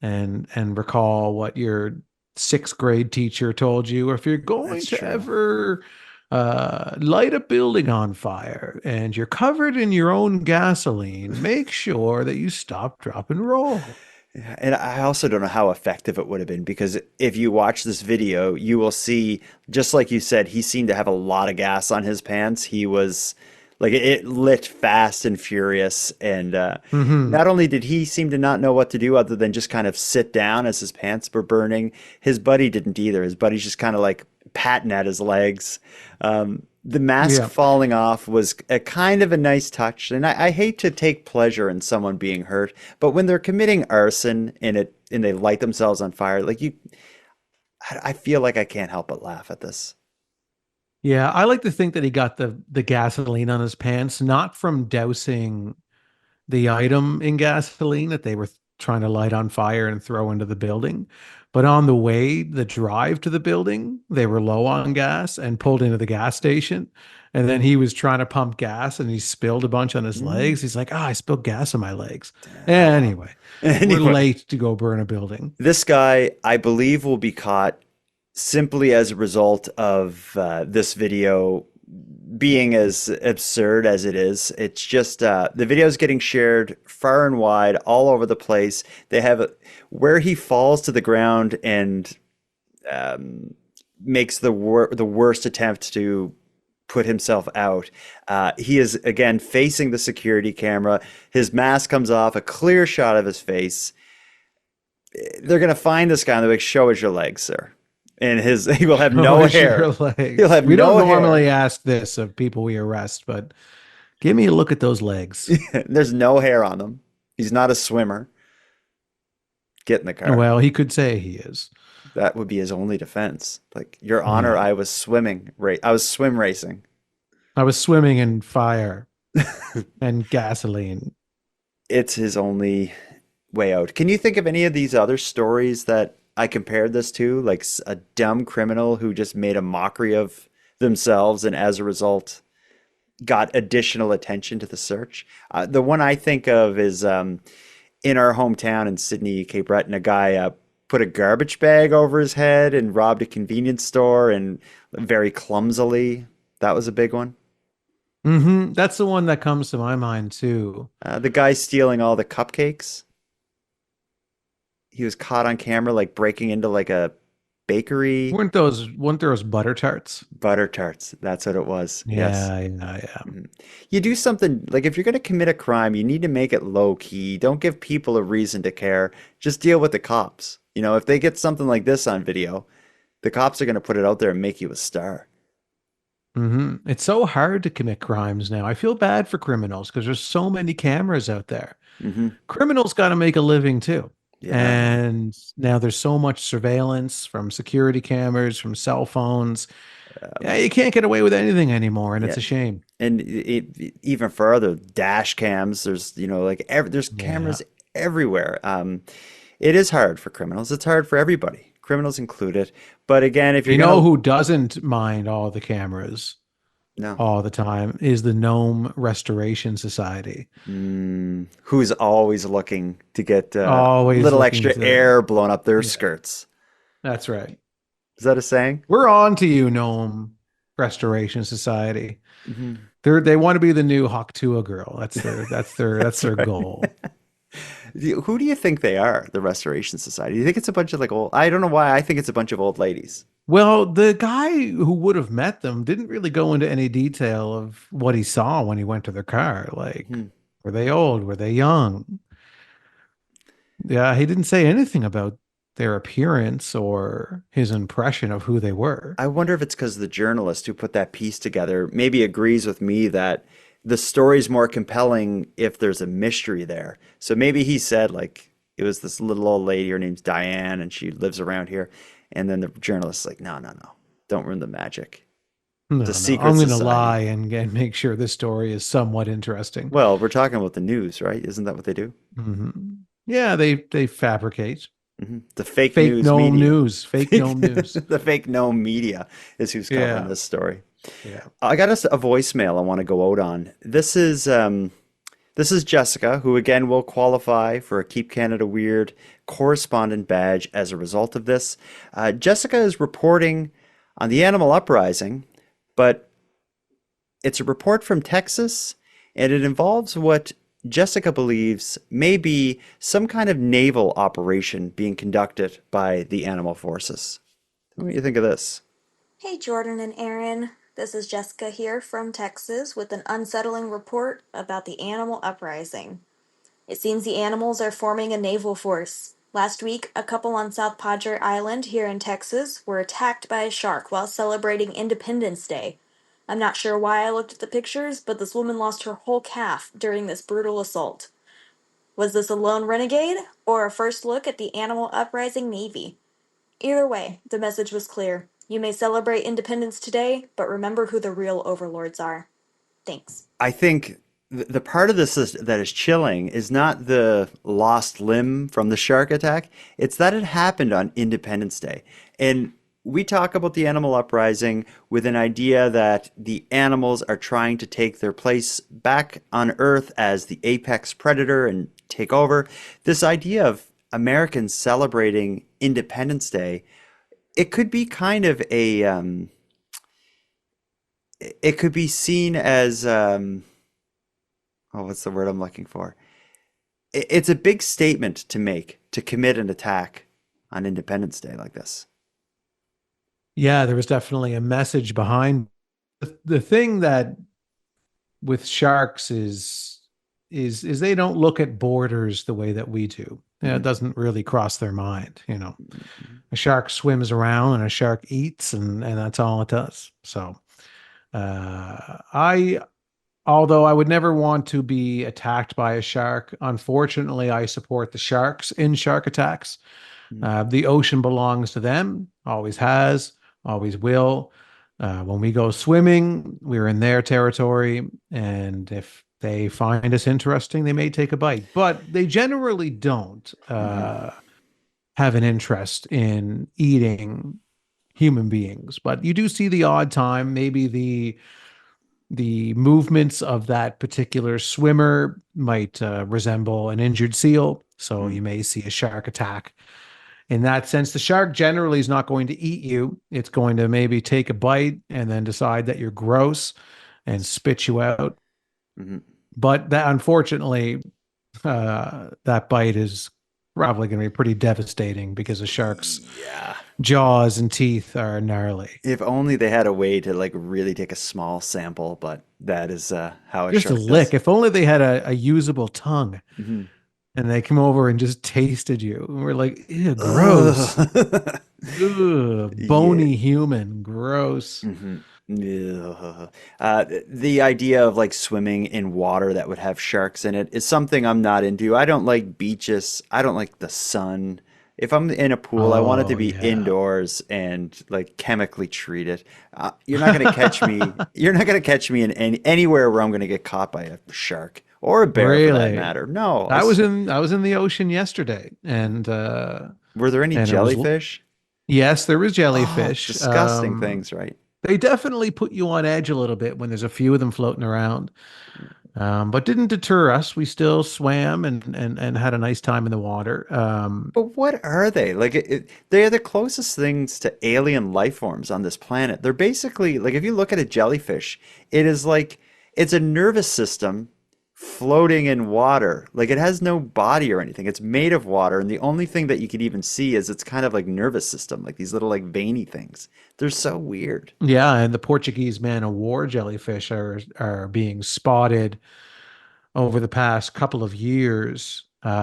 and recall what your 6th grade teacher told you? Or if you're going to ever light a building on fire and you're covered in your own gasoline, make sure that you stop, drop, and roll. And I also don't know how effective it would have been, because if you watch this video, you will see, just like you said, he seemed to have a lot of gas on his pants. He was like, it lit fast and furious. And not only did he seem to not know what to do other than just kind of sit down as his pants were burning, his buddy didn't either. His buddy's just kind of like patting at his legs. The mask falling off was a kind of a nice touch. And I hate to take pleasure in someone being hurt, but when they're committing arson and they light themselves on fire, I feel like I can't help but laugh at this. Yeah, I like to think that he got the gasoline on his pants, not from dousing the item in gasoline that they were trying to light on fire and throw into the building, but on the drive to the building, they were low on gas and pulled into the gas station. And then he was trying to pump gas and he spilled a bunch on his legs. He's like, I spilled gas on my legs. Anyway, we're late to go burn a building. This guy, I believe, will be caught simply as a result of this video being as absurd as it is. It's just the video is getting shared far and wide all over the place. They have where he falls to the ground and makes the worst attempt to put himself out. He is again facing the security camera. His mask comes off, a clear shot of his face. They're gonna find this guy and they're like, "Show us your legs, sir." And he will have no hair. He'll have We no don't hair. normally ask this of people we arrest, but give me a look at those legs. There's no hair on them. He's not a swimmer. Get in the car. Well, he could say he is. That would be his only defense. Like, Your Honor, I was swimming. I was swim racing. I was swimming in fire and gasoline. It's his only way out. Can you think of any of these other stories that I compared this to? Like a dumb criminal who just made a mockery of themselves and as a result got additional attention to the search. The one I think of is in our hometown in Sydney, Cape Breton, a guy put a garbage bag over his head and robbed a convenience store and very clumsily. That was a big one. That's the one that comes to my mind too. The guy stealing all the cupcakes. He was caught on camera like breaking into like a bakery. Weren't those butter tarts? Butter tarts. That's what it was. Yes. Yeah. You do something like if you're going to commit a crime, you need to make it low key. Don't give people a reason to care. Just deal with the cops. You know, if they get something like this on video, the cops are going to put it out there and make you a star. It's so hard to commit crimes now. I feel bad for criminals because there's so many cameras out there. Criminals got to make a living too. Yeah. And now there's so much surveillance from security cameras, from cell phones. You can't get away with anything anymore, and it's a shame. And even further, dash cams. There's there's cameras everywhere. It is hard for criminals. It's hard for everybody, criminals included. But again, if know who doesn't mind all the cameras, all the time, is the Gnome Restoration Society. Who's always looking to get always little extra air blown up their skirts. That's right. Is that a saying? We're on to you, Gnome Restoration Society. They want to be the new Haktua girl. That's their goal. Who do you think they are, the Restoration Society? Do you think it's a bunch of like old... I don't know why I think it's a bunch of old ladies. Well, the guy who would have met them didn't really go into any detail of what he saw when he went to their car. Like, were they old? Were they young? Yeah, he didn't say anything about their appearance or his impression of who they were. I wonder if it's because the journalist who put that piece together maybe agrees with me that the story's more compelling if there's a mystery there. So maybe he said, like, it was this little old lady, her name's Diane, and she lives around here. And then the journalist's like, no, don't ruin the magic. No, secret I'm going to society. lie and make sure this story is somewhat interesting. Well, we're talking about the news, right? Isn't that what they do? Yeah, they fabricate. The fake news gnome media. Fake gnome news. The fake gnome media is who's covering this story. Yeah. I got us a voicemail I want to go out on. This is Jessica, who again will qualify for a Keep Canada Weird correspondent badge as a result of this. Jessica is reporting on the animal uprising, but it's a report from Texas, and it involves what Jessica believes may be some kind of naval operation being conducted by the animal forces. What do you think of this? Hey, Jordan and Aaron. This is Jessica here from Texas with an unsettling report about the animal uprising. It seems the animals are forming a naval force. Last week, a couple on South Padre Island here in Texas were attacked by a shark while celebrating Independence Day. I'm not sure why I looked at the pictures, but this woman lost her whole calf during this brutal assault. Was this a lone renegade or a first look at the animal uprising Navy? Either way, the message was clear. You may celebrate independence today, but remember who the real overlords are. Thanks. I think the part of this that is chilling is not the lost limb from the shark attack. It's that it happened on Independence Day. And we talk about the animal uprising with an idea that the animals are trying to take their place back on Earth as the apex predator and take over. This idea of Americans celebrating Independence Day, it could be kind of a it could be seen as what's the word I'm looking for? It's a big statement to make to commit an attack on Independence Day like this. Yeah, there was definitely a message behind the thing that with sharks is they don't look at borders the way that we do. It doesn't really cross their mind, you know. A shark swims around and a shark eats, and that's all it does. So I although I would never want to be attacked by a shark, unfortunately I support the sharks in shark attacks. The ocean belongs to them, always has, always will. When we go swimming, we're in their territory, and if they find us interesting, they may take a bite, but they generally don't have an interest in eating human beings. But you do see the odd time, maybe the movements of that particular swimmer might resemble an injured seal, so you may see a shark attack. In that sense, the shark generally is not going to eat you. It's going to maybe take a bite and then decide that you're gross and spit you out. But that, unfortunately, that bite is probably going to be pretty devastating because a shark's jaws and teeth are gnarly. If only they had a way to like really take a small sample, but that is how a Just a shark lick. does. If only they had a usable tongue. And they come over and just tasted you. And we're like, ew, gross. Ugh, bony human, gross. Yeah. The idea of like swimming in water that would have sharks in it is something I'm not into. I don't like beaches. I don't like the sun. If I'm in a pool, I want it to be indoors and like chemically treated. You're not gonna catch me. You're not gonna catch me in anywhere where I'm gonna get caught by a shark or a bear for that matter. No, I was in the ocean yesterday, and were there any jellyfish? Yes, there was Oh, jellyfish. disgusting things, right? They definitely put you on edge a little bit when there's a few of them floating around, but didn't deter us. We still swam and had a nice time in the water. But what are they? Like, they are the closest things to alien life forms on this planet. They're basically, like, if you look at a jellyfish, it is like, it's a nervous system floating in water. Like, it has no body or anything. It's made of water, and the only thing that you could even see is its kind of like nervous system, like these little like veiny things. They're so weird. Yeah, and the Portuguese man of war jellyfish are being spotted over the past couple of years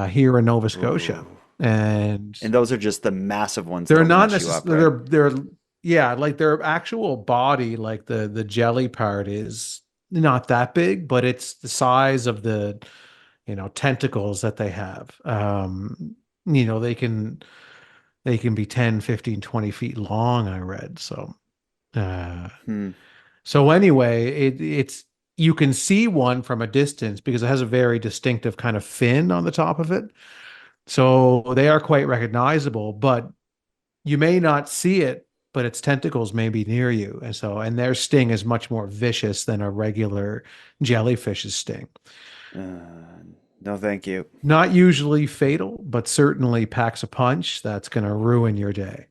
here in Nova Scotia. And those are just the massive ones. They're that'll not mess you up, necessarily right? they're yeah, like their actual body, like the jelly part is not that big, but it's the size of the tentacles that they have. They can be 10, 15, 20 feet long, I read. So so anyway, it's you can see one from a distance because it has a very distinctive kind of fin on the top of it. So they are quite recognizable, but you may not see it, but its tentacles may be near you. And their sting is much more vicious than a regular jellyfish's sting. No, thank you. Not usually fatal, but certainly packs a punch that's going to ruin your day.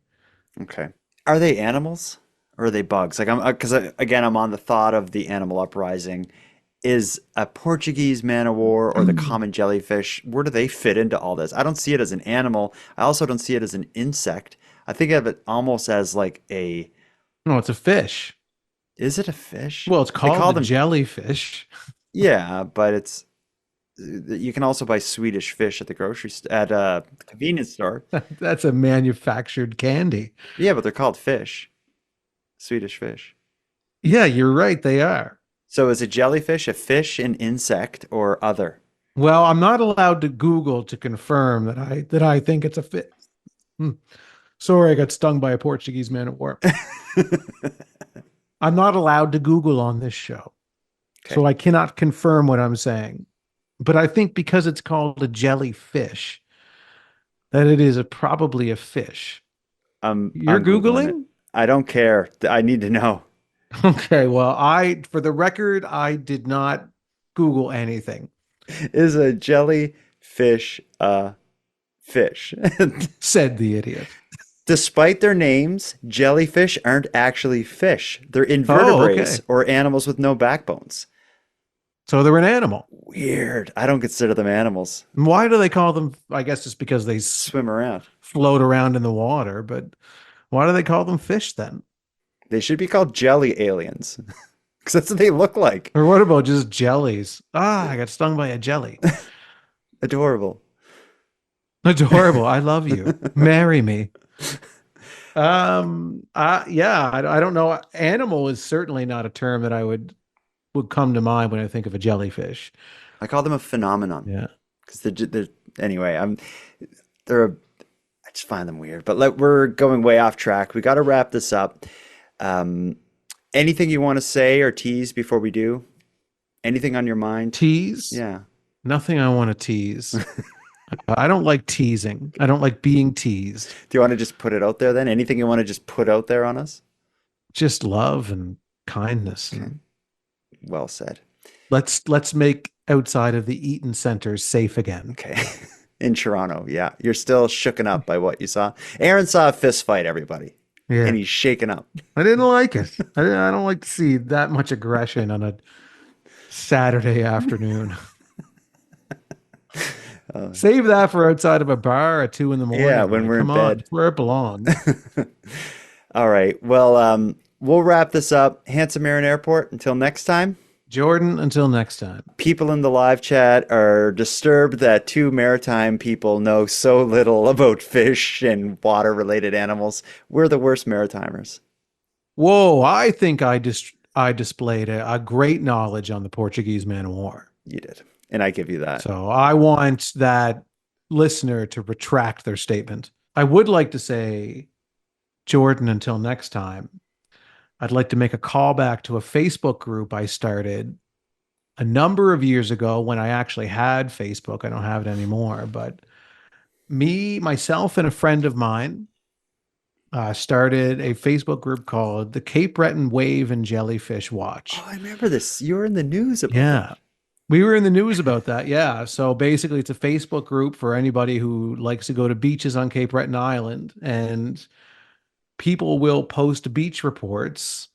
Okay. Are they animals or are they bugs? Like because again, I'm on the thought of the animal uprising. Is a Portuguese man of war or the common jellyfish, where do they fit into all this? I don't see it as an animal. I also don't see it as an insect. I think of it almost as like a... No, it's a fish. Is it a fish? Well, it's They call called a them jellyfish. Yeah, but it's... You can also buy Swedish fish at the at a convenience store. That's a manufactured candy. Yeah, but they're called fish. Swedish fish. Yeah, you're right. They are. So is a jellyfish a fish, an insect, or other? Well, I'm not allowed to Google to confirm that I think it's a fish. Sorry, I got stung by a Portuguese man of war. I'm not allowed to Google on this show. Okay. So I cannot confirm what I'm saying. But I think because it's called a jellyfish, that it is probably a fish. You're Googling? I don't care. I need to know. Okay, well, for the record, I did not Google anything. Is a jellyfish a fish? Said the idiot. Despite their names, jellyfish aren't actually fish. They're Oh, invertebrates okay. or animals with no backbones. So they're an animal. Weird. I don't consider them animals. Why do they call them? I guess just because they Swim around. float around in the water. But why do they call them fish then? They should be called jelly aliens because that's what they look like. Or what about just jellies? I got stung by a jelly. Adorable. Adorable. I love you. Marry me. Yeah, I don't know. Animal is certainly not a term that I would come to mind when I think of a jellyfish. I call them a phenomenon. Yeah. Because they're anyway. I just find them weird. But we're going way off track. We got to wrap this up. Anything you want to say or tease before we do? Anything on your mind? Tease? Yeah. Nothing I want to tease. I don't like teasing. I don't like being teased. Do you want to just put it out there then? Anything you want to just put out there on us? Just love and kindness. Okay. Well said. Let's make outside of the Eaton Centers safe again. Okay. In Toronto, yeah. You're still shooken up by what you saw. Aaron saw a fist fight, everybody. Yeah. And he's shaken up. I didn't like it. I don't like to see that much aggression on a Saturday afternoon. Save that for outside of a bar at 2 a.m. Yeah, when we're in bed. Where it belongs. All right. Well, we'll wrap this up. Handsome Aaron Airport. Until next time. Jordan, until next time. People in the live chat are disturbed that two maritime people know so little about fish and water-related animals. We're the worst maritimers. Whoa, I think I displayed a great knowledge on the Portuguese man of war. You did. And I give you that. So I want that listener to retract their statement. I would like to say, Jordan, until next time, I'd like to make a callback to a Facebook group I started a number of years ago when I actually had Facebook. I don't have it anymore, but myself, and a friend of mine started a Facebook group called the Cape Breton Wave and Jellyfish Watch. Oh, I remember this. You were in the news about that. We were in the news about that. Yeah. So basically it's a Facebook group for anybody who likes to go to beaches on Cape Breton Island, and people will post beach reports,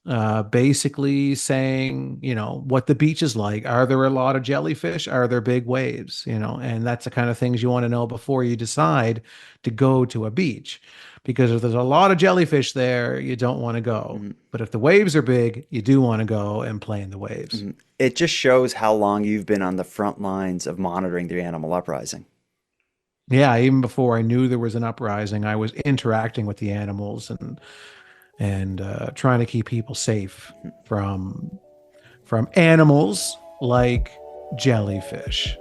basically saying, what the beach is like. Are there a lot of jellyfish? Are there big waves? And that's the kind of things you want to know before you decide to go to a beach. Because if there's a lot of jellyfish there, you don't want to go. Mm-hmm. But if the waves are big, you do want to go and play in the waves. Mm-hmm. It just shows how long you've been on the front lines of monitoring the animal uprising. Yeah, even before I knew there was an uprising, I was interacting with the animals and trying to keep people safe from animals like jellyfish.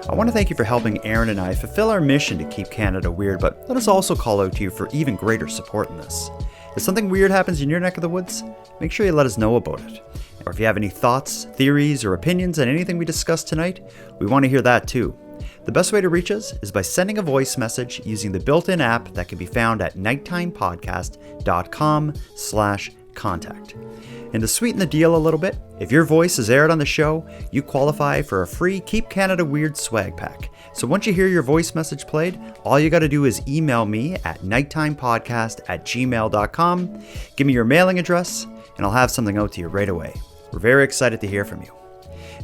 I want to thank you for helping Aaron and I fulfill our mission to keep Canada weird, but let us also call out to you for even greater support in this. If something weird happens in your neck of the woods, make sure you let us know about it. Or if you have any thoughts, theories, or opinions on anything we discussed tonight, we want to hear that too. The best way to reach us is by sending a voice message using the built-in app that can be found at nighttimepodcast.com/contact. And to sweeten the deal a little bit, if your voice is aired on the show, you qualify for a free Keep Canada Weird swag pack. So once you hear your voice message played, all you got to do is email me at nighttimepodcast@gmail.com, give me your mailing address, and I'll have something out to you right away. We're very excited to hear from you.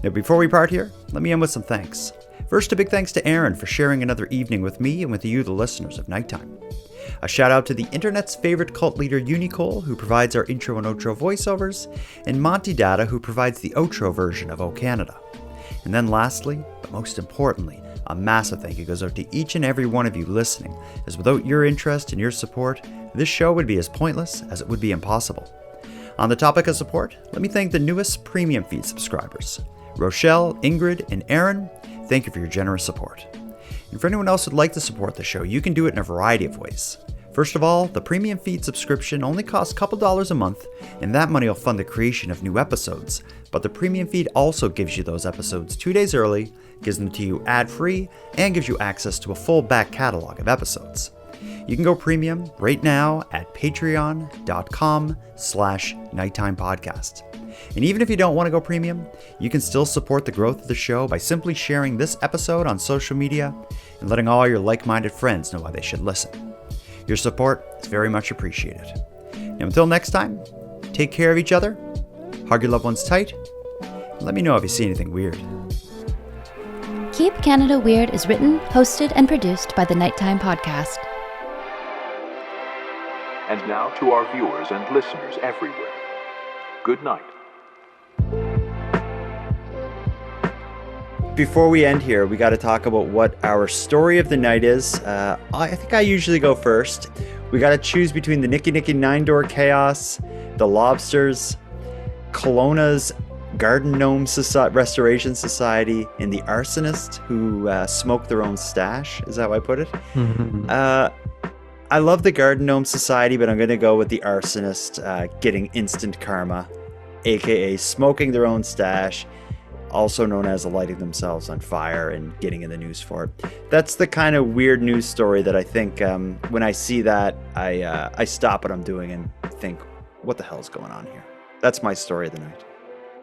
Now, before we part here, let me end with some thanks. First, a big thanks to Aaron for sharing another evening with me and with you, the listeners of Nighttime. A shout out to the internet's favorite cult leader, Unicole, who provides our intro and outro voiceovers, and Monty Data, who provides the outro version of O Canada. And then lastly, but most importantly, a massive thank you goes out to each and every one of you listening, as without your interest and your support, this show would be as pointless as it would be impossible. On the topic of support, let me thank the newest premium feed subscribers. Rochelle, Ingrid, and Aaron, thank you for your generous support. And for anyone else who'd like to support the show, you can do it in a variety of ways. First of all, the premium feed subscription only costs a couple dollars a month, and that money will fund the creation of new episodes. But the premium feed also gives you those episodes 2 days early, gives them to you ad-free, and gives you access to a full back catalog of episodes. You can go premium right now at patreon.com/nighttimepodcast. And even if you don't want to go premium, you can still support the growth of the show by simply sharing this episode on social media and letting all your like-minded friends know why they should listen. Your support is very much appreciated. And until next time, take care of each other, hug your loved ones tight, and let me know if you see anything weird. Keep Canada Weird is written, hosted, and produced by the Nighttime Podcast. And now to our viewers and listeners everywhere. Good night. Before we end here, we got to talk about what our story of the night is. I think I usually go first. We got to choose between the Nicky 9-Door Chaos, the Lobsters, Kelowna's Garden Gnome Restoration Society, and the Arsonist, who smoke their own stash. Is that how I put it? I love the Garden Gnome Society, but I'm going to go with the Arsonist getting instant karma, aka smoking their own stash, also known as lighting themselves on fire and getting in the news for it. That's the kind of weird news story that I think when I see that, I stop what I'm doing and think, what the hell's going on here? That's my story of the night.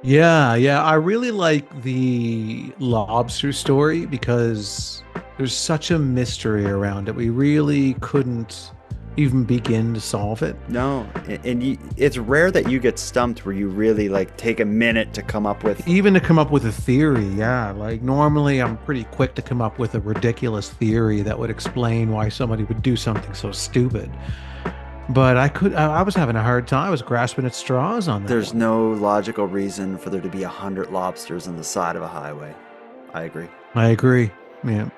Yeah. I really like the lobster story because there's such a mystery around it. We really couldn't even begin to solve it. No, and it's rare that you get stumped where you really take a minute to come up with... Even to come up with a theory, yeah. Normally I'm pretty quick to come up with a ridiculous theory that would explain why somebody would do something so stupid. But I was having a hard time. I was grasping at straws on that. There's no logical reason for there to be 100 lobsters on the side of a highway. I agree. Yeah.